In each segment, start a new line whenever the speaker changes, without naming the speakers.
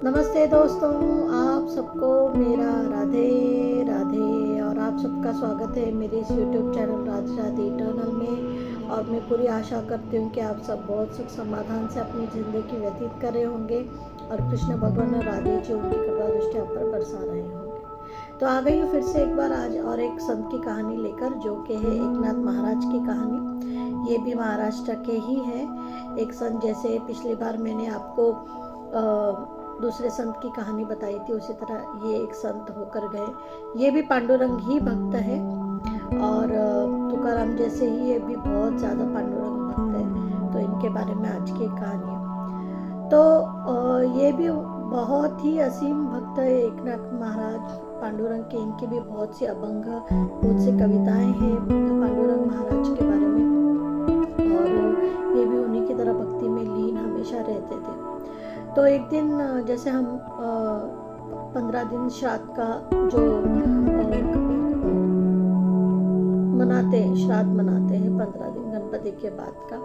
नमस्ते दोस्तों, आप सबको मेरा राधे राधे और आप सबका स्वागत है मेरे इस YouTube channel Radhe Radhe eternal में। और मैं पूरी आशा करती हूँ कि आप सब बहुत सुख समाधान से अपनी ज़िंदगी व्यतीत कर रहे होंगे और कृष्ण भगवान और राधे जी उनकी कृपा दृष्टि आप पर बरसा रहे होंगे। तो आ गई हूँ फिर से एक बार आज और एक संत की कहानी लेकर, जो कि है एकनाथ महाराज की कहानी। ये भी महाराष्ट्र के ही हैं एक संत। जैसे पिछली बार मैंने आपको दूसरे संत की कहानी बताई थी, उसी तरह ये एक संत होकर गए। ये भी पांडुरंग ही भक्त है और तुकाराम जैसे ही ये भी बहुत ज़्यादा पांडुरंग भक्त है। तो इनके बारे में आज की कहानी है। तो ये भी बहुत ही असीम भक्त है एकनाथ महाराज पांडुरंग के। इनकी भी बहुत सी अभंग, बहुत सी कविताएं हैं पांडुरंग महाराज के बारे में, और ये भी उन्हीं की तरह भक्ति में लीन हमेशा रहते थे। तो एक दिन जैसे हम 15 दिन श्राद्ध का जो श्राद्ध मनाते हैं 15 दिन गणपति के बाद का,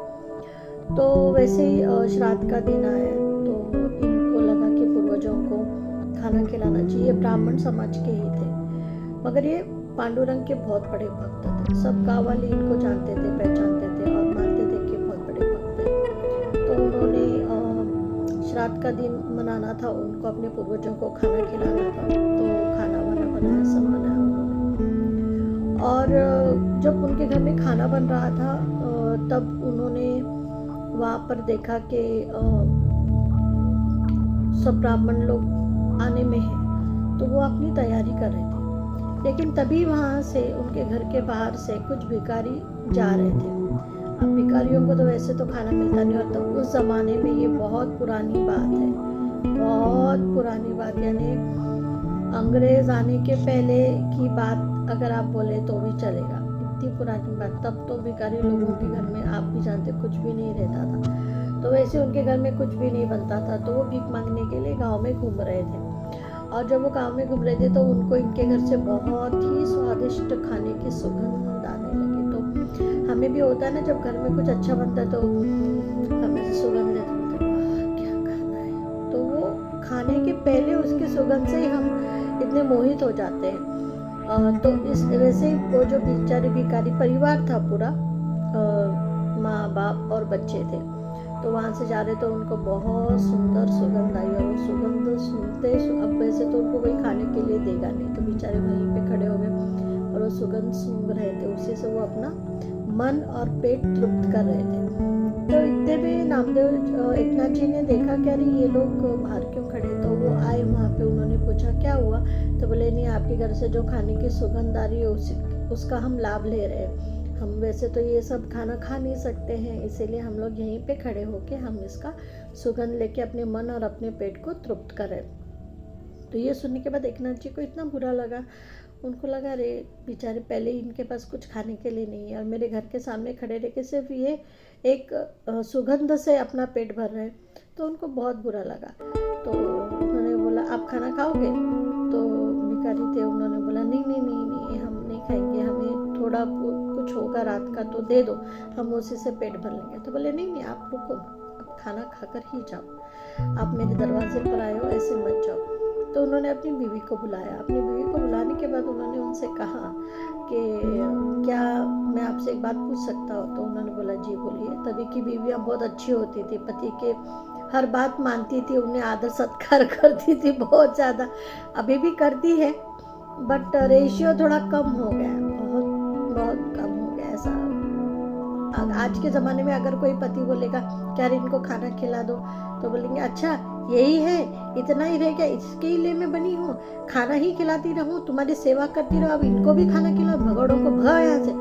तो वैसे ही श्राद्ध का दिन आया तो इनको लगा कि पूर्वजों को खाना खिलाना चाहिए। ब्राह्मण समाज के ही थे, मगर ये पांडुरंग के बहुत बड़े भक्त थे। सब गाँव वाले इनको जानते थे, पहचानते थे और मानते थे कि बहुत बड़े भक्त हैं। तो उन्होंने श्राद्ध का दिन मनाना था, उनको अपने पूर्वजों को खाना खिलाना था। तो खाना वाना बनाया, सब बनाया उन्होंने। और जब उनके घर में खाना बन रहा था तब उन्होंने वहाँ पर देखा कि सब ब्राह्मण लोग आने में हैं, तो वो अपनी तैयारी कर रहे थे। लेकिन तभी वहाँ से उनके घर के बाहर से कुछ भिखारी जा रहे थे। अब भिखारियों को तो वैसे तो खाना मिलता नहीं, और तो उस ज़माने में ये बहुत पुरानी बात है, बहुत पुरानी बात, यानी अंग्रेज़ आने के पहले की बात अगर आप बोले तो भी चलेगा, इतनी पुरानी बात। तब तो भिखारी लोगों के घर में आप भी जानते कुछ भी नहीं रहता था। तो वैसे उनके घर में कुछ भी नहीं बनता था, तो वो भीख मांगने के लिए गाँव में घूम रहे थे। और जब वो गाँव में घूम रहे थे तो उनको इनके घर से बहुत ही स्वादिष्ट खाने की सुगंध आने लगी। तो हमें भी होता है ना, जब घर में कुछ अच्छा बनता है तो हमें सुगंध देते क्या खाना है, तो वो खाने के पहले उसकी सुगंध से ही हम इतने मोहित हो जाते हैं। तो इस वैसे ही वो जो बेचारे भिखारी परिवार था पूरा, माँ बाप और बच्चे थे, तो वहाँ से जा रहे तो उनको बहुत सुंदर सुगंध आई। और वो सुगंध सुनते, अब वैसे तो उनको कोई खाने के लिए देगा नहीं, तो बेचारे वहीं पे खड़े हो गए और वो सुगंध सूंघ रहे थे। उसी से वो अपना मन और पेट तृप्त कर रहे थे। तो इतने में नामदेव एकनाथ जी ने देखा कि अरे ये लोग बाहर क्यों खड़े। तो वो आए वहाँ पे, उन्होंने पूछा क्या हुआ। तो बोले नहीं, आपके घर से जो खाने की सुगंध आ रही है उसका हम लाभ ले रहे हैं। हम वैसे तो ये सब खाना खा नहीं सकते हैं, इसीलिए हम लोग यहीं पे खड़े होके हम इसका सुगंध लेके अपने मन और अपने पेट को तृप्त करें। तो ये सुनने के बाद एकनाथ जी को इतना बुरा लगा। उनको लगा अरे बेचारे पहले ही इनके पास कुछ खाने के लिए नहीं है, और मेरे घर के सामने खड़े रह के सिर्फ ये एक सुगंध से अपना पेट भर रहे हैं। तो उनको बहुत बुरा लगा। तो उन्होंने बोला आप खाना खाओगे। तो भिखारी थे, उन्होंने बोला नहीं नहीं नहीं नहीं, हम नहीं खाएंगे, हमें थोड़ा कुछ होगा रात का तो दे दो, हम उसी से पेट भर लेंगे। तो बोले नहीं नहीं, आप रुको, अब खाना खाकर ही जाओ, आप मेरे दरवाजे पर आए हो, ऐसे मत जाओ। तो उन्होंने अपनी बीवी को बुलाया। अपनी बीवी को बुलाने के बाद उन्होंने उनसे कहा कि क्या मैं आपसे एक बात पूछ सकता हूँ। तो उन्होंने बोला जी बोलिए। तभी की बीवियाँ बहुत अच्छी होती थी, पति के हर बात मानती थी, उन्हें आदर सत्कार करती थी बहुत ज़्यादा, अभी भी करती है, बट रेशियो थोड़ा कम हो गया, बहुत बहुत कम हो गया ऐसा। आज के ज़माने में अगर कोई पति बोलेगा क्या इनको खाना खिला दो, तो बोलेंगे अच्छा यही है, इतना ही रह गया, इसके लिए मैं बनी हूँ, खाना ही खिलाती रहूँ, तुम्हारी सेवा करती रहूँ, अब इनको भी खाना खिलाओ, भगोड़ों को भगा यहाँ से,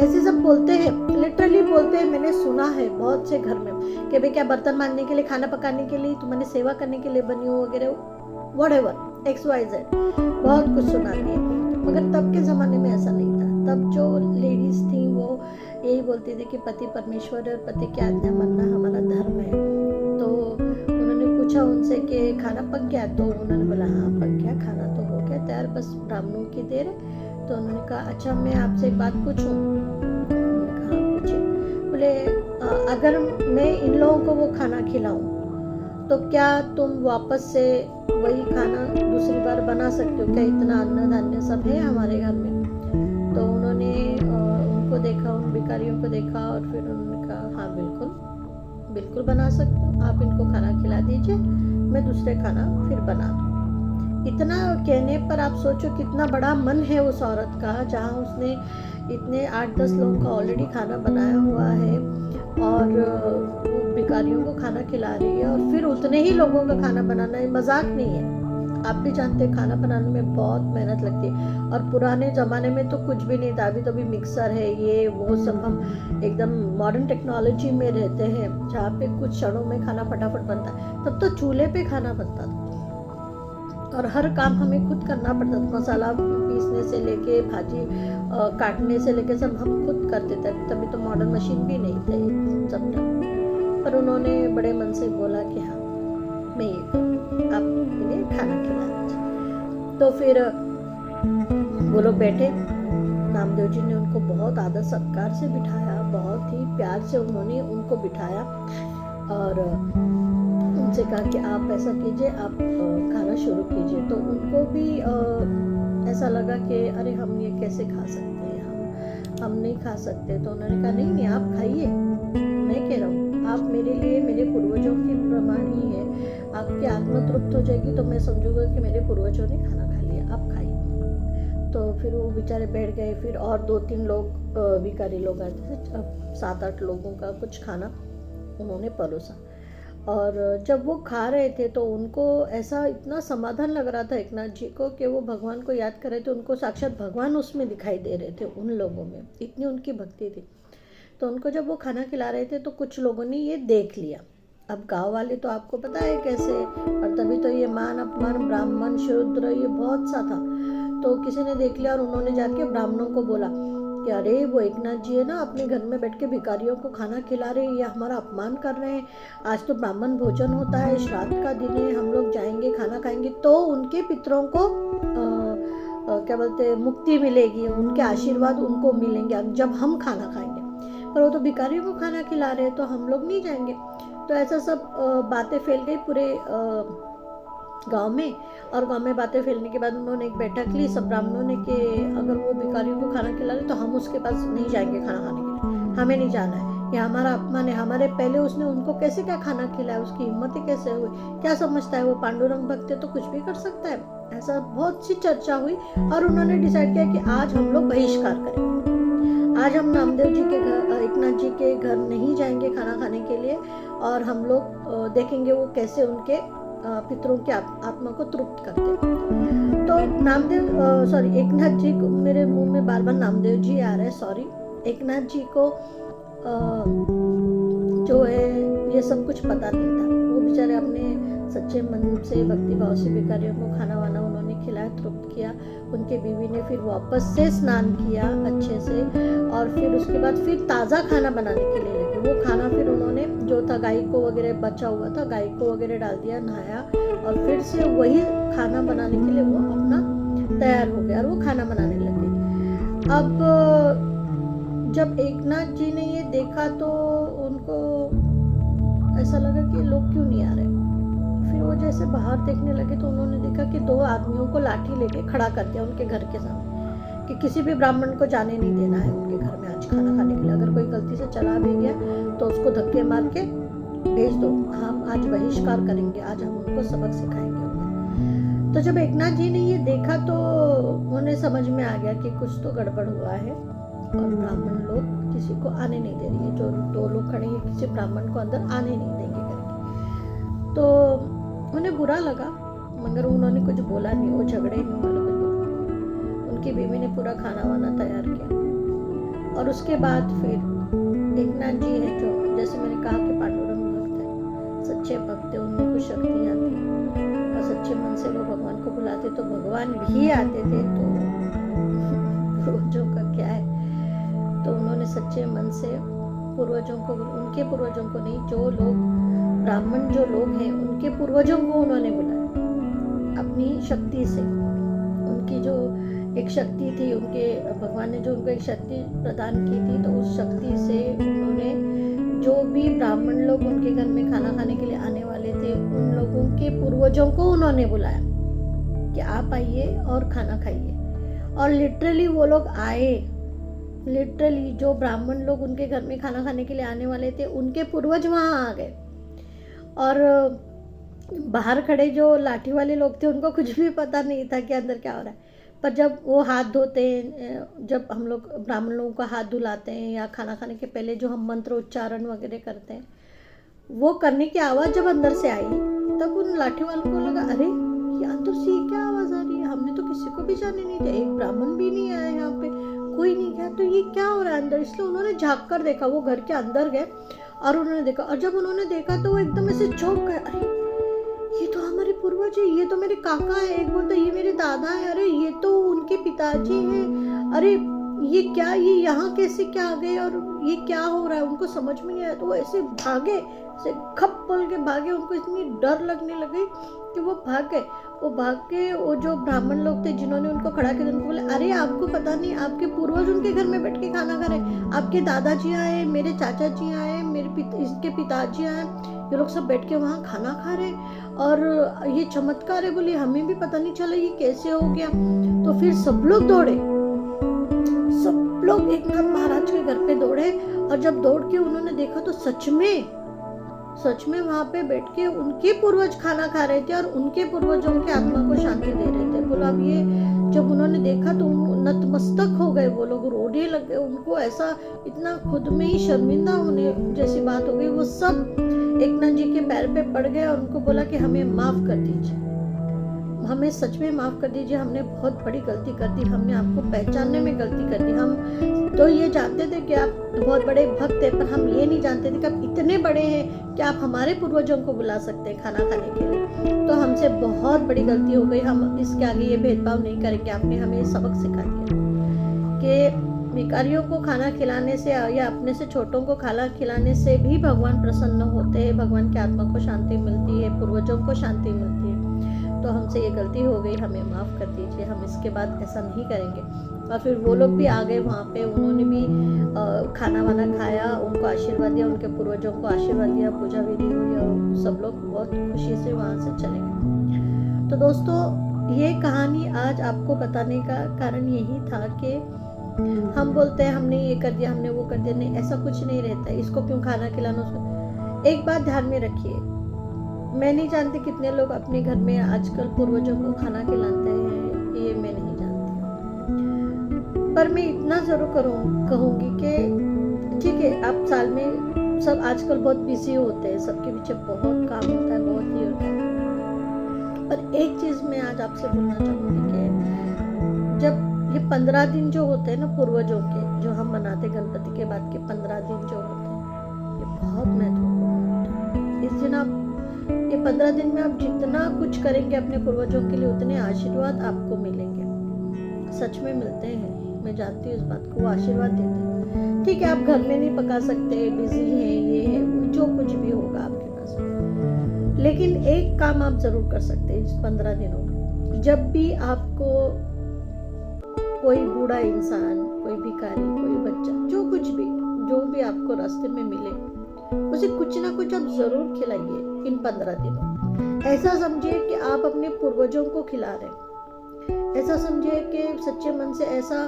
ऐसे सब बोलते हैं, लिटरली बोलते हैं। मैंने सुना है बहुत से घर में कि भाई क्या बर्तन मांजने के लिए, खाना पकाने के लिए, तुम्हारी सेवा करने के लिए बनी हो वगैरह, व्हाटएवर XYZ, बहुत कुछ सुनाती है। मगर तब के ज़माने में ऐसा नहीं था। तब जो लेडीज़ थी वो यही बोलती थी कि पति परमेश्वर और पति की आज्ञा मानना हमारा धर्म है। तो उन्होंने पूछा उनसे कि खाना पक गया। तो उन्होंने बोला हाँ पक गया, खाना तो हो गया तैयार, बस ब्राह्मणों की देर है। तो उन्होंने कहा अच्छा मैं आपसे एक बात पूछूं। उन्होंने कहा पूछे। बोले अगर मैं इन लोगों को वो खाना खिलाऊं तो क्या तुम वापस से वही खाना दूसरी बार बना सकते हो क्या? इतना अन्न धान्य सब है हमारे घर में। तो उन्होंने उनको देखा, उन भिखारियों को देखा और फिर उन्होंने कहा हाँ बिल्कुल बिल्कुल बना सकते हो, आप इनको खाना खिला दीजिए, मैं दूसरे खाना फिर बना दूँगी। इतना कहने पर आप सोचो कितना बड़ा मन है उस औरत का, जहाँ उसने इतने 8-10 लोगों का ऑलरेडी खाना बनाया हुआ है और वो भिखारियों को खाना खिला रही है, और फिर उतने ही लोगों का खाना बनाना है, मजाक नहीं है। आप भी जानते हैं खाना बनाने में बहुत मेहनत लगती है, और पुराने ज़माने में तो कुछ भी नहीं था, अभी तो भी मिक्सर है, ये वो सब, हम एकदम मॉडर्न टेक्नोलॉजी में रहते हैं जहाँ पे कुछ क्षणों में खाना फटाफट बनता है। तब तो चूल्हे पे खाना बनता था और हर काम हमें खुद करना पड़ता था, मसाला पीसने से लेके भाजी काटने से लेके सब हम खुद करते थे। तभी तो मॉडर्न मशीन भी नहीं थे सब, पर उन्होंने बड़े मन से बोला कि हाँ मैं ये करूँ, आप इन्हें खाना खिला दीजिए। तो फिर वो लोग बैठे, नामदेव जी ने उनको बहुत आदर सत्कार से बिठाया, बहुत ही प्यार से उन्होंने उनको बिठाया और उनसे कहा कि आप ऐसा कीजिए, आप खाना शुरू कीजिए। तो उनको भी ऐसा लगा कि अरे हम ये कैसे खा सकते हैं, हम नहीं खा सकते। तो उन्होंने कहा नहीं नहीं आप खाइए, मैं कह रहा हूँ आप मेरे लिए मेरे पूर्वजों की प्रमाण ही है, आपकी आत्मा तृप्त हो जाएगी तो मैं समझूंगा कि मेरे पूर्वजों ने खाना खा लिया, आप खाइए। तो फिर वो बेचारे बैठ गए, फिर और 2-3 लोग भिखारी लोग आए थे, 7-8 लोगों का कुछ खाना उन्होंने परोसा। और जब वो खा रहे थे तो उनको ऐसा इतना समाधान लग रहा था एकनाथ जी को कि वो भगवान को याद कर रहे थे, उनको साक्षात भगवान उसमें दिखाई दे रहे थे, उन लोगों में इतनी उनकी भक्ति थी। तो उनको जब वो खाना खिला रहे थे तो कुछ लोगों ने ये देख लिया। अब गांव वाले तो आपको पता है कैसे, और तभी तो ये मान अपमान, ब्राह्मण शूद्र ये बहुत सा था। तो किसी ने देख लिया और उन्होंने जाके ब्राह्मणों को बोला कि अरे वो एकनाथ जी है ना, अपने घर में बैठ के भिखारियों को खाना खिला रहे हैं, ये हमारा अपमान कर रहे हैं, आज तो ब्राह्मण भोजन होता है, श्राद्ध का दिन है, हम लोग जाएंगे खाना खाएंगे तो उनके पितरों को क्या बोलते मुक्ति मिलेगी, उनके आशीर्वाद उनको मिलेंगे जब हम खाना खाएंगे, पर वो तो भिखारियों को खाना खिला रहे हैं तो हम लोग नहीं जाएंगे। तो ऐसा सब बातें फैल गई पूरे गांव में, और गांव में बातें फैलने के बाद उन्होंने एक बैठक ली सब ब्राह्मणों ने कि अगर वो भिखारियों को खाना खिला रहे तो हम उसके पास नहीं जाएंगे खाना खाने के लिए, हमें नहीं जाना है, ये हमारा अपमान है, हमारे पहले उसने उनको कैसे क्या खाना खिलाया, उसकी हिम्मत ही कैसे हुई, क्या समझता है वो पांडुरंग भक्त है तो कुछ भी कर सकता है। ऐसा बहुत सी चर्चा हुई और उन्होंने डिसाइड किया कि आज हम लोग बहिष्कार करेंगे, आज हम नामदेव जी के घर, एकनाथ जी के घर नहीं जाएंगे खाना खाने के लिए, और हम लोग देखेंगे वो कैसे उनके पितरों की आत्मा को तृप्त करते। तो नामदेव एकनाथ जी को, मेरे मुंह में बार बार नामदेव जी आ रहा है, सॉरी, एकनाथ जी को जो है ये सब कुछ पता नहीं था। वो बेचारे अपने सच्चे मन से भक्ति भाव से भिखारियों को खाना वाना उन्होंने खिलाया, तृप्त किया। उनके बीवी ने फिर वापस से स्नान किया अच्छे से, और फिर उसके बाद फिर ताज़ा खाना बनाने के लिए लगे। वो खाना फिर उन्होंने जो था गाय को वगैरह बचा हुआ था, गाय को वगैरह डाल दिया, नहाया, और फिर से वही खाना बनाने के लिए वो अपना तैयार हो गया और वो खाना बनाने लगे। अब जब एकनाथ जी ने ये देखा तो उनको ऐसा लगा कि लोग क्यों नहीं आ रहे। फिर वो जैसे बाहर देखने लगे तो उन्होंने देखा कि 2 आदमियों को लाठी लेके खड़ा कर दिया उनके घर के सामने कि किसी भी ब्राह्मण को जाने नहीं देना है उनके घर में आज खाना खाने के लिए, अगर कोई गलती से चला भी गया तो उसको धक्के मार के भेज दो, हम आज बहिष्कार करेंगे, आज हम उनको सबक सिखाएंगे। तो जब एकनाथ जी ने ये देखा तो उन्हें समझ में आ गया कि कुछ तो गड़बड़ हुआ है और ब्राह्मण लोग किसी को आने नहीं दे रही है, जो 2 लोग खड़े हैं किसी ब्राह्मण को अंदर आने नहीं देंगे करके। तो उन्हें बुरा लगा मगर उन्होंने कुछ बोला नहीं, वो झगड़े नहीं, उन्होंने कुछ बोला। उनकी बीवी ने पूरा खाना वाना तैयार किया और उसके बाद फिर एकनाथ जी है जो, जैसे मैंने कहा कि पांडुरंग भक्त है, सच्चे भक्त है, उनमें कुछ शक्तियाँ थी और सच्चे मन से वो भगवान को बुलाते तो भगवान भी आते थे। तो पूर्वजों का क्या है, तो उन्होंने सच्चे मन से पूर्वजों को, उनके पूर्वजों को नहीं, जो लोग ब्राह्मण जो लोग हैं उनके पूर्वजों को उन्होंने बुलाया अपनी शक्ति से। उनकी जो एक शक्ति थी, उनके भगवान ने जो उनको एक शक्ति प्रदान की थी, तो उस शक्ति से उन्होंने जो भी ब्राह्मण लोग उनके घर में खाना खाने के लिए आने वाले वाले थे उन लोगों के पूर्वजों को उन्होंने बुलाया कि आप आइए और खाना खाइए, और लिटरली वो लोग आए। लिटरली जो ब्राह्मण लोग उनके घर में खाना खाने के लिए आने वाले थे उनके पूर्वज वहाँ आ गए, और बाहर खड़े जो लाठी वाले लोग थे उनको कुछ भी पता नहीं था कि अंदर क्या हो रहा है। पर जब वो हाथ धोते हैं, जब हम लोग ब्राह्मण लोगों का हाथ धुलाते हैं या खाना खाने के पहले जो हम मंत्र उच्चारण वगैरह करते हैं, वो करने की आवाज़ जब अंदर से आई तब उन लाठी वालों को लगा अरे ये अंदर से ये क्या आवाज़ आ रही है, हमने तो किसी को भी जाने नहीं दिया, एक ब्राह्मण भी नहीं आया यहाँ पे, कोई नहीं गया, तो ये क्या हो रहा है अंदर। इसलिए उन्होंने झाँक कर देखा, वो घर के अंदर गए और उन्होंने देखा, और जब उन्होंने देखा तो वो एकदम ऐसे चौंक गए, अरे ये तो हमारे पूर्वज है, ये तो मेरे काका है, एक बोलता ये मेरे दादा है, अरे ये तो उनके पिताजी हैं, अरे ये क्या, ये यहाँ कैसे क्या आ गए और ये क्या हो रहा है, उनको समझ में नहीं आया। तो वो ऐसे भागे, ऐसे खप बोल के भागे, उनको इतनी डर लगने लगी कि वो भाग गए। वो भाग के वो जो ब्राह्मण लोग थे जिन्होंने उनको खड़ा किया उनको बोले अरे आपको पता नहीं आपके पूर्वज उनके घर में बैठ के खाना खा रहे, आपके दादाजी आए, मेरे चाचा जी आए, इसके पिताजी आए, ये लोग सब बैठ के वहाँ खाना खा रहे और ये चमत्कार है, बोले हमें भी पता नहीं चला ये कैसे हो गया। तो फिर सब लोग दौड़े, सब लोग एकनाथ महाराज के घर पे दौड़े, और जब दौड़ के उन्होंने देखा तो सच में वहाँ पे बैठ के उनके पूर्वज खाना खा रहे थे और उनके पूर्वजों के आत्मा को शांति दे रहे थे। बोला अब ये जब उन्होंने देखा तो नतमस्तक हो गए, वो लोग रोने लग गए, उनको ऐसा इतना खुद में ही शर्मिंदा होने जैसी बात हो गई। वो सब एकनाथ जी के पैर पे पड़ गए और उनको बोला कि हमें माफ कर दीजिए, हमें सच में माफ़ कर दीजिए, हमने बहुत बड़ी गलती कर दी, हमने आपको पहचानने में गलती कर दी। हम तो ये जानते थे कि आप बहुत बड़े भक्त हैं, पर हम ये नहीं जानते थे कि आप इतने बड़े हैं कि आप हमारे पूर्वजों को बुला सकते हैं खाना खाने के लिए। तो हमसे बहुत बड़ी गलती हो गई, हम इसके आगे ये भेदभाव नहीं करेंगे। आपने हमें सबक सिखा दिया कि भिखारियों को खाना खिलाने से या अपने से छोटों को खाना खिलाने से भी भगवान प्रसन्न होते हैं, भगवान की आत्मा को शांति मिलती है, पूर्वजों को शांति मिलती है। तो हमसे ये गलती हो गई, हमें माफ़ कर दीजिए, हम इसके बाद ऐसा नहीं करेंगे। और फिर वो लोग भी आ गए वहाँ पे, उन्होंने भी खाना वाना खाया, उनको आशीर्वाद दिया, उनके पूर्वजों को आशीर्वाद दिया, पूजा विधि हुई और सब लोग बहुत खुशी से वहाँ से चले गए। तो दोस्तों ये कहानी आज आपको बताने का कारण यही था कि हम बोलते हैं हमने ये कर दिया, हमने वो कर दिया, नहीं ऐसा कुछ नहीं रहता है। इसको क्यों खाना खिलाना, उसको एक बात ध्यान में रखिए, मैं नहीं जानती कितने लोग अपने घर में आजकल पूर्वजों को खाना खिलाते हैं, ये मैं नहीं जानती, पर मैं इतना ज़रूर कहूँगी कि ठीक है आप साल में सब आजकल बहुत बिजी होते हैं, सबके पीछे बहुत काम होता है, बहुत ही होता है, पर एक चीज़ मैं आज आपसे बोलना चाहूँगी कि जब ये 15 दिन जो होते हैं ना पूर्वजों के, जो हम मनाते गणपति के बाद के 15 दिन जो होते हैं, ये बहुत महत्वपूर्ण होते हैं। इस दिन आप ये 15 दिन में आप जितना कुछ करेंगे अपने पूर्वजों के लिए उतने आशीर्वाद आपको मिलेंगे, सच में मिलते हैं, मैं जानती हूँ इस बात को, वो आशीर्वाद देते हैं। ठीक है आप घर में नहीं पका सकते, बिजी हैं, ये है जो कुछ भी होगा आपके पास, लेकिन एक काम आप जरूर कर सकते हैं इस 15 दिनों में। जब भी आपको कोई बूढ़ा इंसान, कोई भिखारी, कोई बच्चा, जो भी आपको रास्ते में मिले, उसे कुछ ना कुछ आप जरूर खिलाइए इन 15 दिनों। ऐसा समझिए कि आप अपने पूर्वजों को खिला रहे, ऐसा समझिए कि सच्चे मन से ऐसा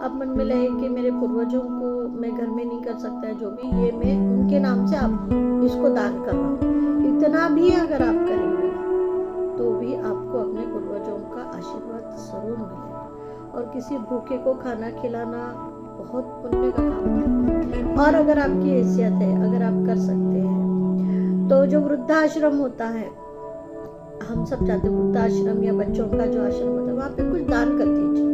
आप मन में लाए कि मेरे पूर्वजों को मैं घर में नहीं कर सकता है, जो भी ये मैं उनके नाम से आप इसको दान कर रहा हूँ। इतना भी अगर आप करेंगे तो भी आपको अपने पूर्वजों का आशीर्वाद जरूर मिलेगा। और किसी भूखे को खाना खिलाना बहुत पुण्य का काम है। और अगर आपकी हैसियत है, अगर आप कर सकते हैं, तो जो वृद्धाश्रम होता है, हम सब चाहते हैं वृद्धाश्रम या बच्चों का जो आश्रम होता है, वहाँ पे कुछ दान कर दीजिए।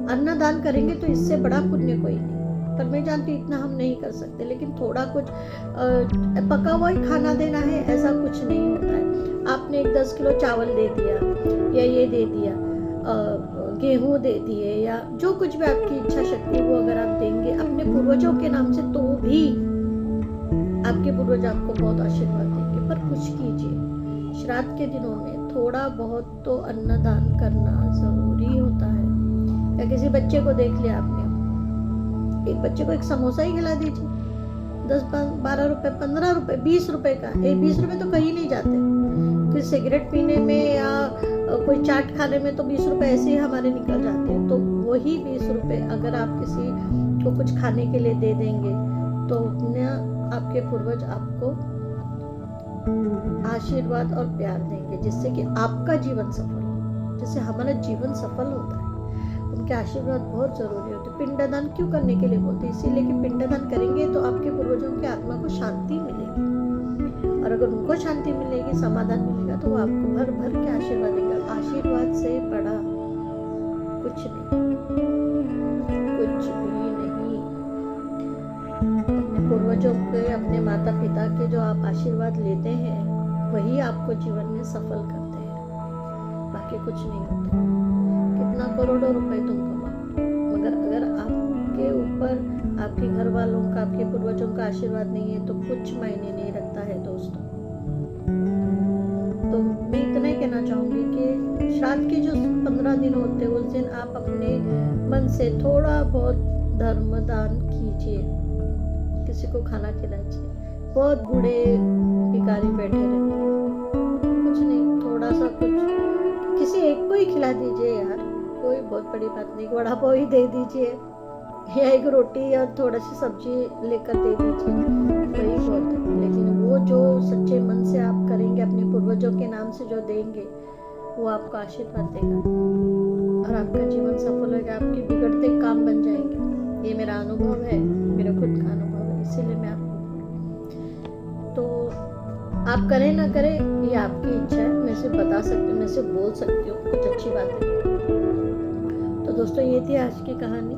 अन्नदान करेंगे तो इससे बड़ा पुण्य कोई नहीं, पर मैं जानती हूँ इतना हम नहीं कर सकते, लेकिन थोड़ा कुछ पका हुआ ही खाना देना है ऐसा कुछ नहीं होता है। आपने 10 किलो चावल दे दिया या ये दे दिया, गेहूँ दे दिए, या जो कुछ भी आपकी इच्छा शक्ति वो अगर आप देंगे अपने पूर्वजों के नाम से, तो भी आपके पूर्वज आपको बहुत आशीर्वाद देंगे। पर कुछ कीजिए, श्राद्ध के दिनों में थोड़ा बहुत तो अन्नदान करना जरूरी होता है। या किसी बच्चे को देख लिया आपने, एक बच्चे को एक समोसा ही खिला दीजिए, 10-12 रुपए, 15 रुपए, 20 रुपए का, 20 रुपए तो कहीं नहीं जाते। फिर सिगरेट पीने में या कोई चाट खाने में तो 20 रुपए ऐसे ही हमारे निकल जाते हैं। तो वही 20 रुपए अगर आप किसी को कुछ खाने के लिए दे देंगे तो आपके पूर्वज आपको आशीर्वाद और प्यार देंगे, जिससे कि आपका जीवन सफल हो, जिससे हमारा जीवन सफल होता है। उनके आशीर्वाद बहुत जरूरी होते हैं। पिंडदान क्यों करने के लिए बोलते हैं? इसीलिए कि पिंडदान करेंगे तो आपके पूर्वजों की आत्मा को शांति मिलेगी, और अगर उनको शांति मिलेगी, समाधान मिलेगा, तो वो आपको भर भर के आशीर्वाद देंगे। आशीर्वाद से बड़ा कुछ नहीं, कुछ भी नहीं। अपने पूर्वजों के, अपने माता पिता के जो आप आशीर्वाद लेते हैं वही आपको जीवन में सफल करते हैं, बाकी कुछ नहीं होता। कितना करोड़ों रुपए तुम कमाओ, मगर अगर आपके ऊपर आपके घर वालों का, आपके पूर्वजों का आशीर्वाद नहीं है तो कुछ मायने नहीं रखता है दोस्तों। तो मैं इतना ही कहना चाहूंगी कि श्राद्ध के जो 15 दिन होते हैं उस दिन आप अपने मन से थोड़ा बहुत धर्म दान कीजिए, किसी को खाना खिलाइए। बहुत बूढ़े भिखारी बैठे रहते हैं, कुछ नहीं, थोड़ा सा कुछ किसी एक को ही खिला दीजिए यार, कोई बहुत बड़ी बात नहीं। वड़ा पाव ही दे दीजिए या एक रोटी या थोड़ा सी सब्जी लेकर दे दीजिए, वही बहुत है। लेकिन वो जो सच्चे मन से आप करेंगे, अपने पूर्वजों के नाम से जो देंगे, वो आपको आशीर्वाद देगा और आपका जीवन सफल होगा, आपके बिगड़ते काम बन जाएंगे। ये मेरा अनुभव है, मेरा खुद का अनुभव है, इसीलिए मैं आपको, तो आप करें ना करें ये आपकी इच्छा है। मैं सिर्फ बता सकती हूँ, मैं सिर्फ बोल सकती हूँ कुछ अच्छी बातें। तो दोस्तों ये थी आज की कहानी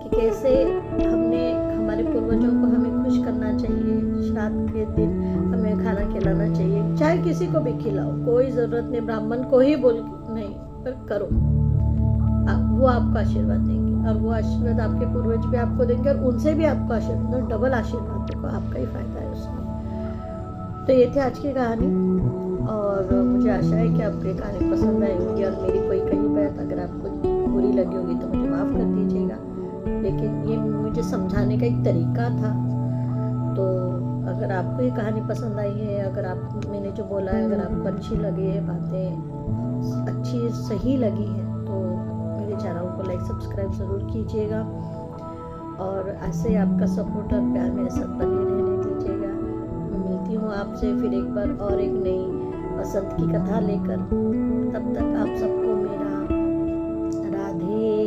कि कैसे हमने हमारे पूर्वजों को हमें खुश करना चाहिए। श्राद्ध के दिन हमें खाना खिलाना चाहिए, चाहे किसी को भी खिलाओ, कोई ज़रूरत नहीं ब्राह्मण को ही बोल नहीं, पर करो, वो आपको आशीर्वाद देंगे और वो आशीर्वाद आपके पूर्वज भी आपको देंगे और उनसे भी आपको आशीर्वाद, डबल आशीर्वाद देखो, आपका ही फायदा है उसमें। तो ये थी आज की कहानी और मुझे आशा है कि आपको ये कहानी पसंद आई होगी और मेरी कोई कही बात अगर आपको बुरी लगी होगी तो मुझे माफ़ कर दीजिएगा। लेकिन ये मुझे समझाने का एक तरीका था। तो अगर आपको ये कहानी पसंद आई है, अगर आप, मैंने जो बोला है, अगर आपको अच्छी लगी है, बातें अच्छी सही लगी हैं, तो मेरे चैनल को लाइक सब्सक्राइब ज़रूर कीजिएगा और ऐसे आपका सपोर्ट और प्यार मेरे साथ बने रहने दीजिएगा। मैं मिलती हूँ आपसे फिर एक बार और एक नई वसंत की कथा लेकर। तब तक आप सबको मेरा राधे